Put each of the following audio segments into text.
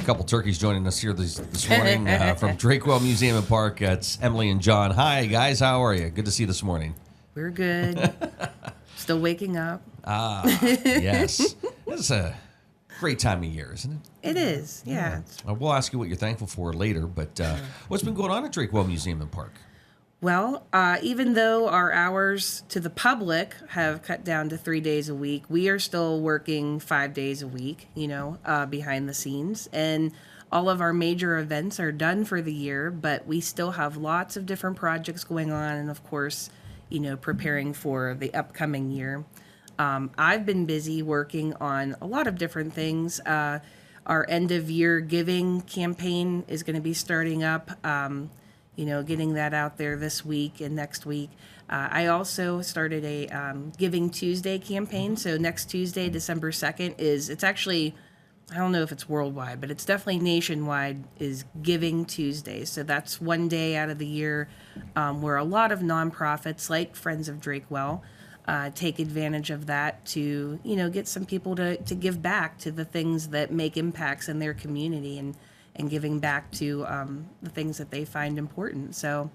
couple turkeys joining us here this morning from Drakewell Museum and Park. It's Emily and John. Hi, guys. How are you? Good to see you this morning. We're good. Still waking up. Yes. It's a great time of year, isn't it? It is, yeah. We'll ask you what you're thankful for later, but what's been going on at Drakewell Museum and Park? Well, even though our hours to the public have cut down to 3 days a week, we are still working 5 days a week, behind the scenes. And all of our major events are done for the year, but we still have lots of different projects going on. And of course, preparing for the upcoming year. I've been busy working on a lot of different things. Our end of year giving campaign is going to be starting up. Getting that out there this week and next week. I also started a Giving Tuesday campaign. So next Tuesday, December 2nd, it's actually, I don't know if it's worldwide, but it's definitely nationwide, is Giving Tuesday. So that's one day out of the year where a lot of nonprofits like Friends of Drakewell take advantage of that to, get some people to give back to the things that make impacts in their community and giving back to the things that they find important. So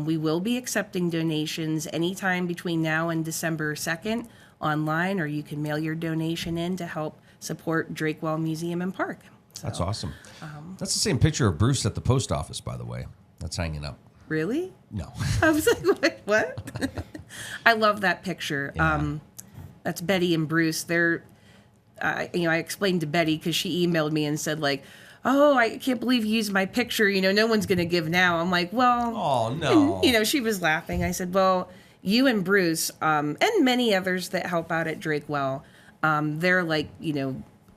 we will be accepting donations anytime between now and December 2nd online, or you can mail your donation in to help support Drakewell Museum and Park. So, that's awesome. That's the same picture of Bruce at the post office, by the way. That's hanging up. Really? No. I was like, what? I love that picture. Yeah. That's Betty and Bruce. They're, I explained to Betty because she emailed me and said, like, oh, I can't believe you used my picture. No one's going to give now. I'm like, well. Oh, no. And, she was laughing. I said, well, you and Bruce and many others that help out at Drakewell, they're like,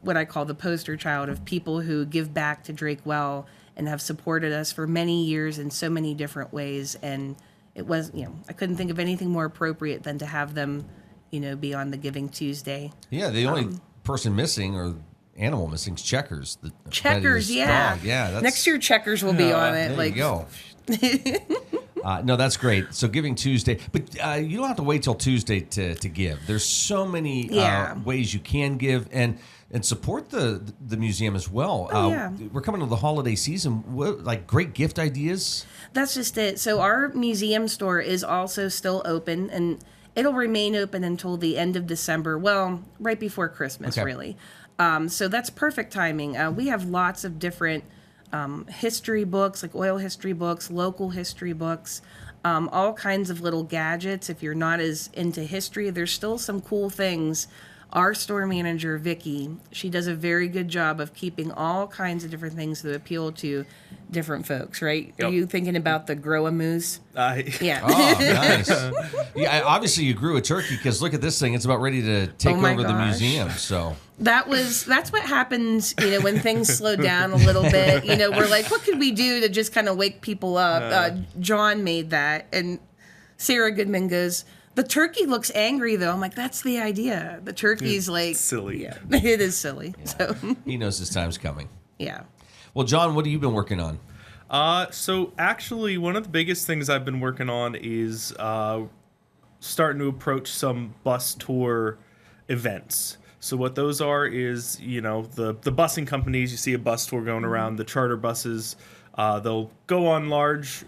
what I call the poster child of people who give back to Drakewell and have supported us for many years in so many different ways. And it was, I couldn't think of anything more appropriate than to have them, be on the Giving Tuesday. Yeah, the only person missing or animal missing is Checkers. Checkers, yeah. Dog. Yeah. Next year, Checkers will be on it. There you go. No, that's great. So Giving Tuesday, but you don't have to wait till Tuesday to give. There's so many ways you can give and support the museum as well. We're coming to the holiday season. Like great gift ideas? That's just it. So our museum store is also still open, and it'll remain open until the end of December. Well, right before Christmas, really. So that's perfect timing. We have lots of different history books, like oil history books, local history books, all kinds of little gadgets. If you're not as into history, there's still some cool things. Our store manager, Vicky, she does a very good job of keeping all kinds of different things that appeal to different folks, right? Yep. Are you thinking about the Grow-A-Moose? Yeah. Oh, nice. Yeah, obviously you grew a turkey because look at this thing. It's about ready to take over the museum. So that's what happens, when things slow down a little bit. We're like, what could we do to just kind of wake people up? John made that, and Sarah Goodman goes, the turkey looks angry, though. I'm like, that's the idea. The turkey's like silly. Yeah, it is silly. Yeah. So he knows his time's coming. Yeah. Well, John, what have you been working on? So actually, one of the biggest things I've been working on is starting to approach some bus tour events. So what those are is, the busing companies. You see a bus tour going around, the charter buses. They'll go on large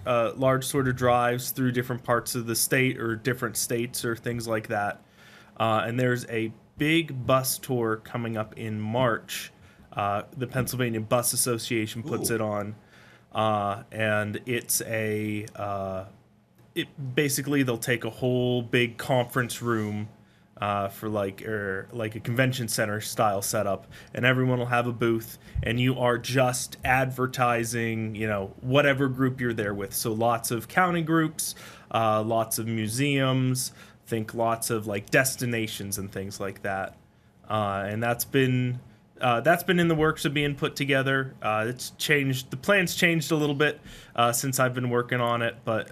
sort of drives through different parts of the state or different states or things like that. And there's a big bus tour coming up in March. The Pennsylvania Bus Association puts it on. And it's basically they'll take a whole big conference room for like a convention center style setup, and everyone will have a booth, and you are just advertising, whatever group you're there with. So lots of county groups, lots of museums, think lots of like destinations and things like that. And that's been in the works of being put together. It's changed. The plan's changed a little bit since I've been working on it, but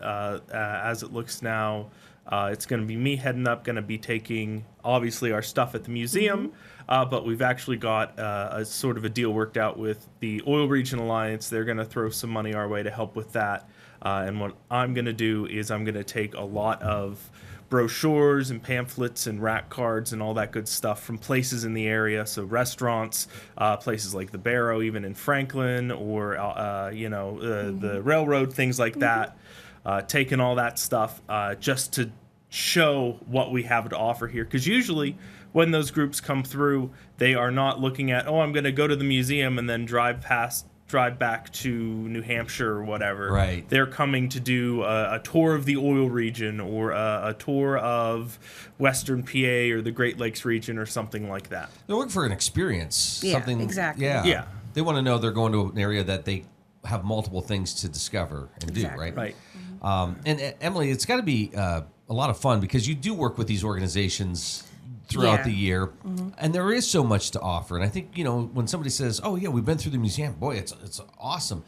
as it looks now, it's going to be me heading up, going to be taking, obviously, our stuff at the museum, but we've actually got a sort of a deal worked out with the Oil Region Alliance. They're going to throw some money our way to help with that. And what I'm going to do is I'm going to take a lot of brochures and pamphlets and rack cards and all that good stuff from places in the area. So restaurants, places like the Barrow, even in Franklin, or the railroad, things like that. Taking all that stuff just to show what we have to offer here. Because usually when those groups come through, they are not looking at, I'm going to go to the museum and then drive back to New Hampshire or whatever. Right. They're coming to do a tour of the oil region, or a tour of Western PA or the Great Lakes region or something like that. They're looking for an experience. Yeah, something, exactly. Yeah. They want to know they're going to an area that they have multiple things to discover and do, right? Right. And Emily, it's got to be a lot of fun because you do work with these organizations throughout the year, and there is so much to offer. And I think, when somebody says, "Oh yeah, we've been through the museum, boy, it's awesome."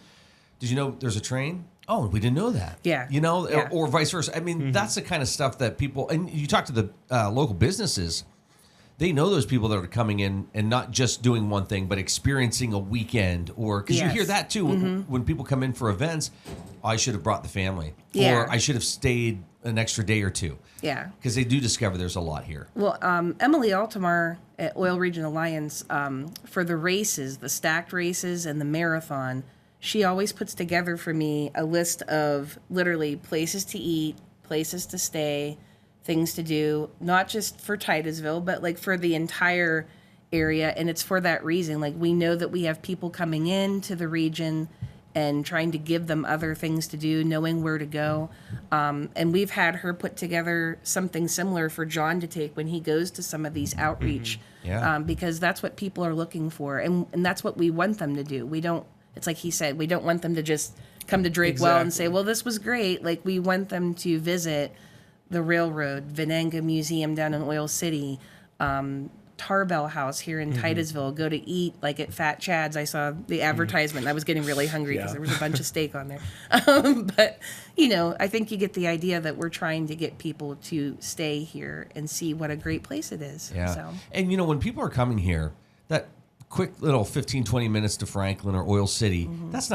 Did you know there's a train? Oh, we didn't know that. Yeah. Or vice versa. I mean, that's the kind of stuff that people, and you talk to the local businesses, they know those people that are coming in and not just doing one thing, but experiencing a weekend, or because you hear that too when people come in for events. I should have brought the family, or I should have stayed an extra day or two. Yeah. Because they do discover there's a lot here. Well, Emily Altamar at Oil Region Alliance, for the races, the stacked races and the marathon, she always puts together for me a list of literally places to eat, places to stay, things to do, not just for Titusville, but like for the entire area. And it's for that reason. Like, we know that we have people coming into the region and trying to give them other things to do, knowing where to go. And we've had her put together something similar for John to take when he goes to some of these outreach, because that's what people are looking for. And that's what we want them to do. We don't, it's like he said, we don't want them to just come to Drakewell and say, well, this was great. Like, we want them to visit the railroad, Venanga Museum down in Oil City, Tarbell House here in Titusville, go to eat like at Fat Chad's. I saw the advertisement. I was getting really hungry because there was a bunch of steak on there. But, I think you get the idea that we're trying to get people to stay here and see what a great place it is. Yeah. So. And, when people are coming here, that quick little 15, 20 minutes to Franklin or Oil City, that's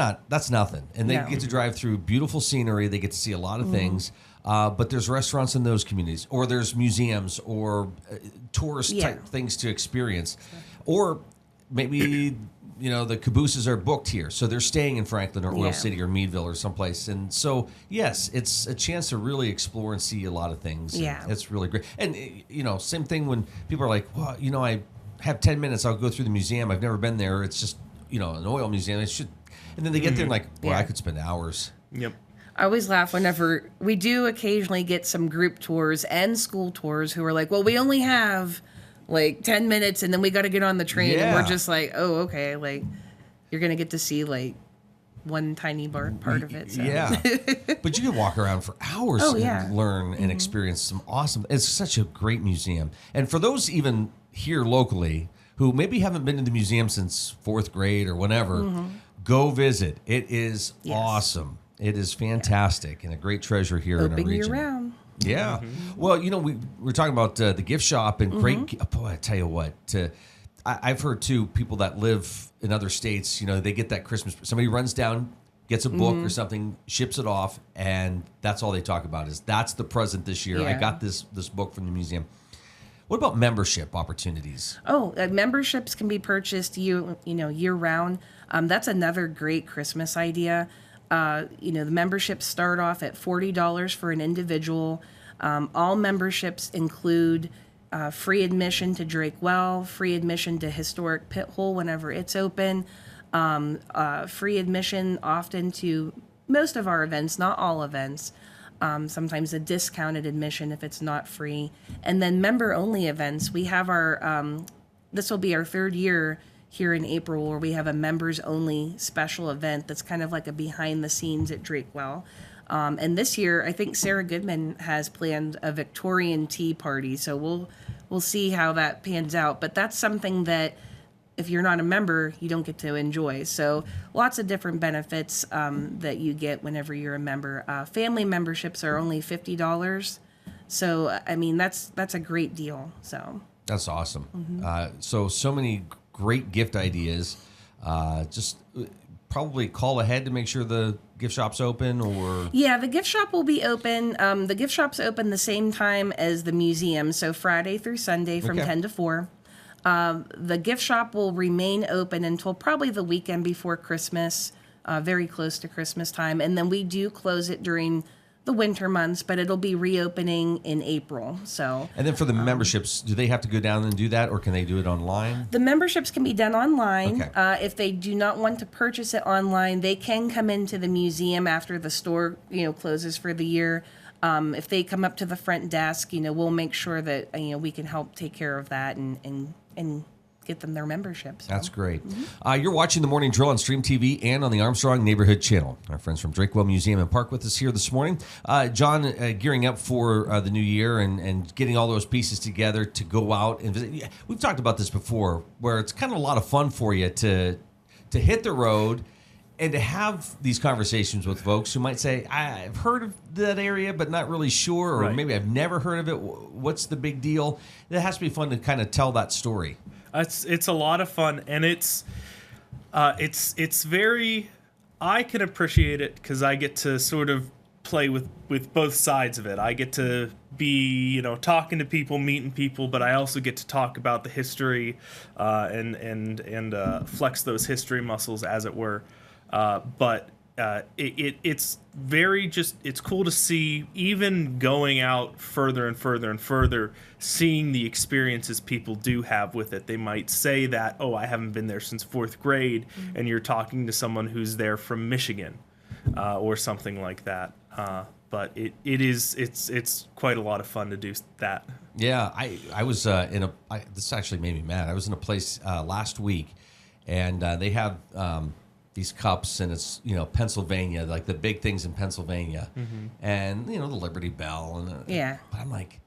nothing. And they get to drive through beautiful scenery. They get to see a lot of things. But there's restaurants in those communities, or there's museums or tourist type things to experience. Or maybe, the cabooses are booked here, so they're staying in Franklin or Oil City or Meadville or someplace. And so, yes, it's a chance to really explore and see a lot of things. Yeah. It's really great. And, same thing when people are like, well, I have 10 minutes, I'll go through the museum. I've never been there. It's just, an oil museum. It should, and then they get there and like, boy, I could spend hours. Yep. I always laugh whenever we do occasionally get some group tours and school tours who are like, well, we only have like 10 minutes and then we got to get on the train. And we're just like, oh, okay. Like, you're going to get to see like one tiny part of it. So. Yeah. But you can walk around for hours and learn and experience some awesome, it's such a great museum. And for those even here locally who maybe haven't been to the museum since 4th grade or whenever, go visit. It is awesome. It is fantastic and a great treasure here in our region. Year round. Yeah. Well, we were talking about the gift shop and great. Boy, I tell you what. I've heard too, people that live in other states. They get that Christmas. Somebody runs down, gets a book or something, ships it off, and that's all they talk about is that's the present this year. I got this book from the museum. What about membership opportunities? Oh, memberships can be purchased year round. That's another great Christmas idea. The memberships start off at $40 for an individual. All memberships include free admission to Drakewell, free admission to Historic Pit Hole whenever it's open, free admission often to most of our events, not all events. Sometimes a discounted admission if it's not free. And then member-only events. We have this will be our 3rd year here in April, where we have a members-only special event that's kind of like a behind-the-scenes at Drakewell. And this year, I think Sarah Goodman has planned a Victorian tea party, so we'll see how that pans out. But that's something that, if you're not a member, you don't get to enjoy. So lots of different benefits that you get whenever you're a member. Family memberships are only $50, so I mean that's a great deal. So that's awesome. So many great gift ideas. Just probably call ahead to make sure the gift shop's open, or? Yeah, the gift shop will be open. The gift shop's open the same time as the museum, so Friday through Sunday from 10 to 4. The gift shop will remain open until probably the weekend before Christmas, very close to Christmas time. And then we do close it during the winter months, but it'll be reopening in April. So. And then for the memberships, do they have to go down and do that, or can they do it online? The memberships can be done online. Okay. If they do not want to purchase it online, they can come into the museum after the store, closes for the year. If they come up to the front desk, we'll make sure that we can help take care of that and get them their membership. So. That's great. You're watching The Morning Drill on Stream TV and on the Armstrong Neighborhood Channel. Our friends from Drakewell Museum and Park with us here this morning. John, gearing up for the new year and getting all those pieces together to go out and visit. Yeah, we've talked about this before, where it's kind of a lot of fun for you to hit the road and to have these conversations with folks who might say, I've heard of that area, but not really sure, or maybe I've never heard of it. What's the big deal? It has to be fun to kind of tell that story. It's a lot of fun, and it's very. I can appreciate it because I get to sort of play with both sides of it. I get to be talking to people, meeting people, but I also get to talk about the history and flex those history muscles, as it were. But it's very it's cool to see, even going out further and further and further, seeing the experiences people do have with it. They might say that, I haven't been there since 4th grade, and you're talking to someone who's there from Michigan, or something like that. But it's quite a lot of fun to do that. Yeah, I was this actually made me mad. I was in a place last week, and they have these cups, and it's Pennsylvania, like the big things in Pennsylvania, and the Liberty Bell, and But I'm like,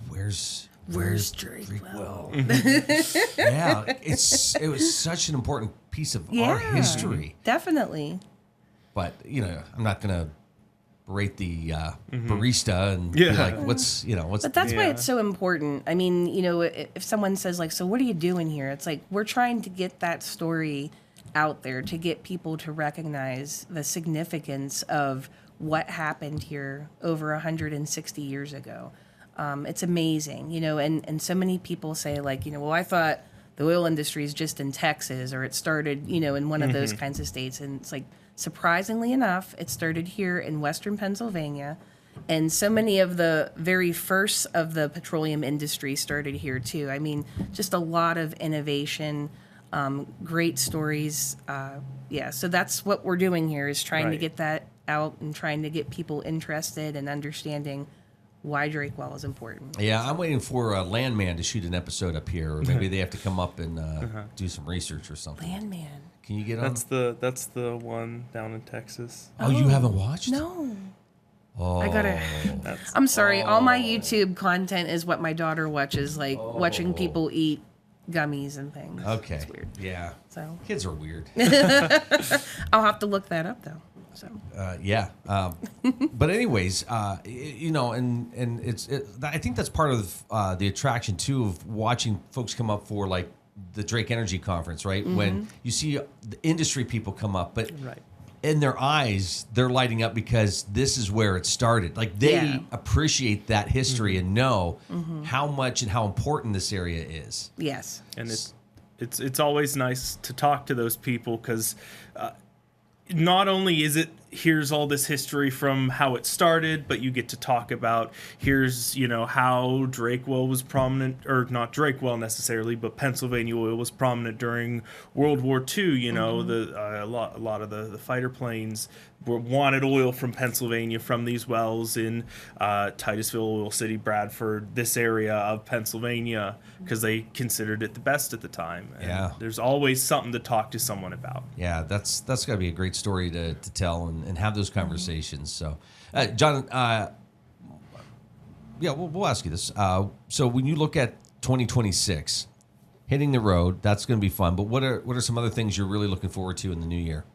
where's Drakewell? Yeah, it was such an important piece of our history. Definitely. But I'm not gonna berate the barista and be like, what's. But that's why it's so important. I mean, if someone says like, so what are you doing here? It's like, we're trying to get that story out there to get people to recognize the significance of what happened here over 160 years ago. It's amazing, and so many people say like, well, I thought the oil industry is just in Texas, or it started, in one of those kinds of states. And it's like, surprisingly enough, it started here in Western Pennsylvania. And so many of the very first of the petroleum industry started here too. I mean, just a lot of innovation, great stories. So that's what we're doing here, is trying to get that out and trying to get people interested and understanding why Drakewell is important. Yeah, I'm waiting for a landman to shoot an episode up here, or maybe they have to come up and do some research or something. Landman. Can you get on? That's the one down in Texas. Oh, you haven't watched? No. Oh, I gotta. I'm sorry. All my YouTube content is what my daughter watches, like watching people eat gummies and things. Okay. It's weird. Yeah. So kids are weird. I'll have to look that up though. So. But anyways, and I think that's part of the attraction too of watching folks come up for like the Drake Energy Conference, right? When you see the industry people come up, but in their eyes, they're lighting up because this is where it started. Like they appreciate that history and know how much and how important this area is. Yes, and it's always nice to talk to those people because. Not only is it here's all this history from how it started, but you get to talk about here's how Drakewell was prominent, or not Drakewell necessarily, but Pennsylvania oil was prominent during World War II. A lot of the fighter planes wanted oil from Pennsylvania, from these wells in Titusville, Oil City, Bradford, this area of Pennsylvania, because they considered it the best at the time. And there's always something to talk to someone about. Yeah, that's got to be a great story to tell and have those conversations. So, John, we'll ask you this. So when you look at 2026, hitting the road, that's going to be fun. But what are some other things you're really looking forward to in the new year?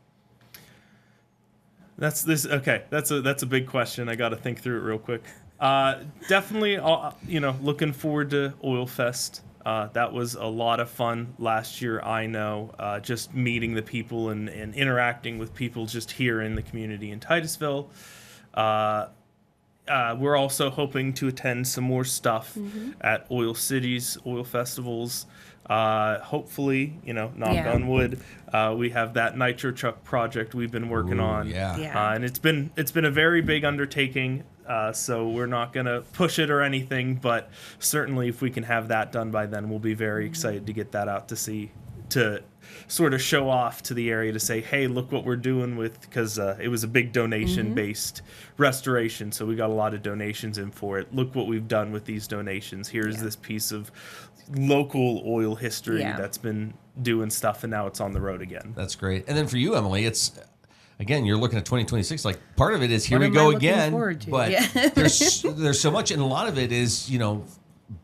That's a big question. I got to think through it real quick. Definitely, looking forward to Oil Fest. That was a lot of fun last year, I know, just meeting the people and interacting with people just here in the community in Titusville. We're also hoping to attend some more stuff at Oil Cities, oil festivals. Hopefully, knock on wood, we have that nitro truck project we've been working on. And it's been a very big undertaking. So we're not going to push it or anything, but certainly if we can have that done by then, we'll be very excited to get that out to sort of show off to the area, to say, hey, look what we're doing with, because it was a big donation-based restoration, so we got a lot of donations in for it. Look what we've done with these donations. Here's this piece of local oil history that's been doing stuff, and now it's on the road again. That's great. And then for you, Emily, it's... Again, you're looking at 2026. Like, part of it is here we go again, but there's so much, and a lot of it is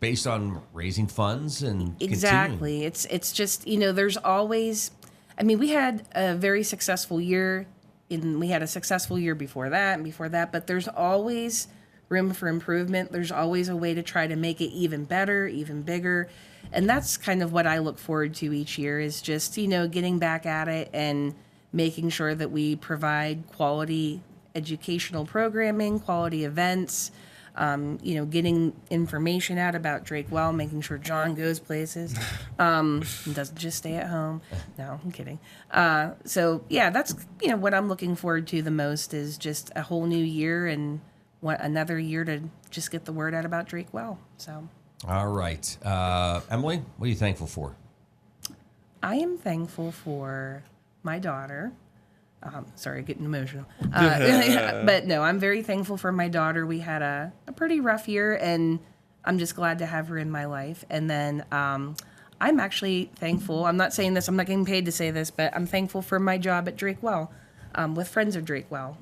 based on raising funds and exactly. Continuing. It's just there's always. I mean, we had a very successful year, we had a successful year before that and before that, but there's always room for improvement. There's always a way to try to make it even better, even bigger, and that's kind of what I look forward to each year. Is just getting back at it and making sure that we provide quality educational programming, quality events, getting information out about Drake Well, making sure John goes places, and doesn't just stay at home. No, I'm kidding. So yeah, that's what I'm looking forward to the most, is just a whole new year and another year to just get the word out about Drake Well. So. All right, Emily, what are you thankful for? I am thankful for my daughter. Sorry, getting emotional. But no, I'm very thankful for my daughter. We had a pretty rough year, and I'm just glad to have her in my life. And then I'm actually thankful. I'm not saying this, I'm not getting paid to say this, but I'm thankful for my job at Drake Well, with Friends of Drake Well.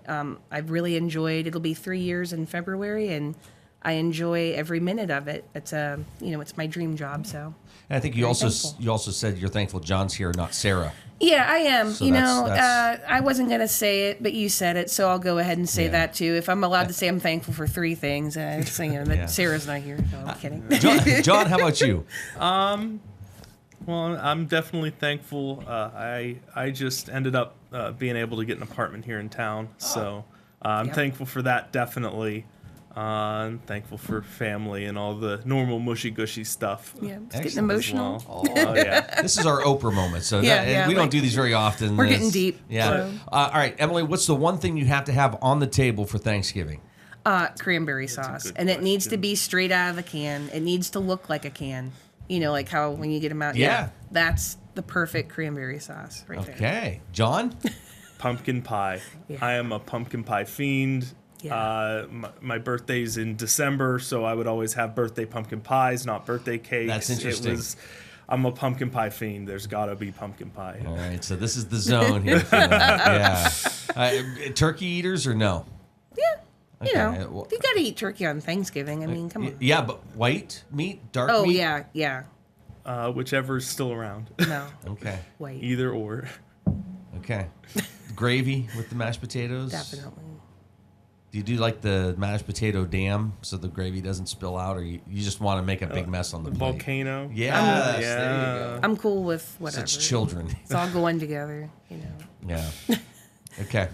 I've really enjoyed, it'll be 3 years in February, and I enjoy every minute of it. It's it's my dream job. So. And I think you also said you're thankful John's here, not Sarah. Yeah, I am. So that's... I wasn't going to say it, but you said it, so I'll go ahead and say that too. If I'm allowed to say I'm thankful for 3 things, but Sarah's not here. No, I'm kidding. John, how about you? Well, I'm definitely thankful. I just ended up being able to get an apartment here in town, so I'm thankful for that, definitely. I'm thankful for family and all the normal mushy-gushy stuff. Yeah, it's getting emotional. Well. Oh, yeah. This is our Oprah moment, so we don't do these very often. We're getting deep. Yeah. So. All right, Emily, what's the one thing you have to have on the table for Thanksgiving? Cranberry sauce. And it needs to be straight out of the can. It needs to look like a can. Like how when you get them out. Yeah. That's the perfect cranberry sauce right there. Okay. John? Pumpkin pie. Yeah. I am a pumpkin pie fiend. Yeah. My birthday's in December, so I would always have birthday pumpkin pies, not birthday cakes. That's interesting. I'm a pumpkin pie fiend. There's got to be pumpkin pie. All right, so this is the zone here. Turkey eaters or no? Yeah. You got to eat turkey on Thanksgiving. I mean, come on. Yeah, but white meat, dark meat? Oh, yeah. Whichever's still around. No. Okay. White. Either or. Okay. Gravy with the mashed potatoes? Definitely. Do you do like the mashed potato dam so the gravy doesn't spill out, or you just want to make a big mess on the plate? Volcano? Yes, there you go. I'm cool with whatever. Such children. It's all going together, Yeah. Okay.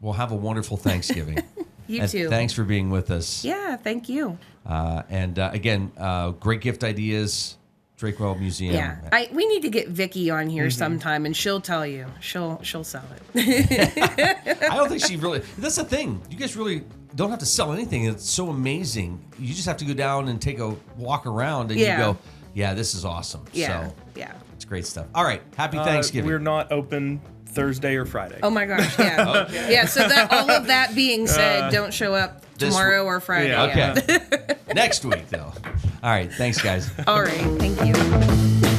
Well, have a wonderful Thanksgiving. You too. Thanks for being with us. Yeah, thank you. Again, great gift ideas. Drake Well Museum. Yeah, we need to get Vicky on here sometime, and she'll tell you. She'll sell it. I don't think she really. That's the thing. You guys really don't have to sell anything. It's so amazing. You just have to go down and take a walk around, and you go, "Yeah, this is awesome." Yeah, so, it's great stuff. All right, happy Thanksgiving. We're not open Thursday or Friday. Oh my gosh, yeah. Okay. Yeah, so that all of that being said, don't show up tomorrow or Friday. Yeah. Okay. Next week, though. All right, thanks, guys. All right, thank you.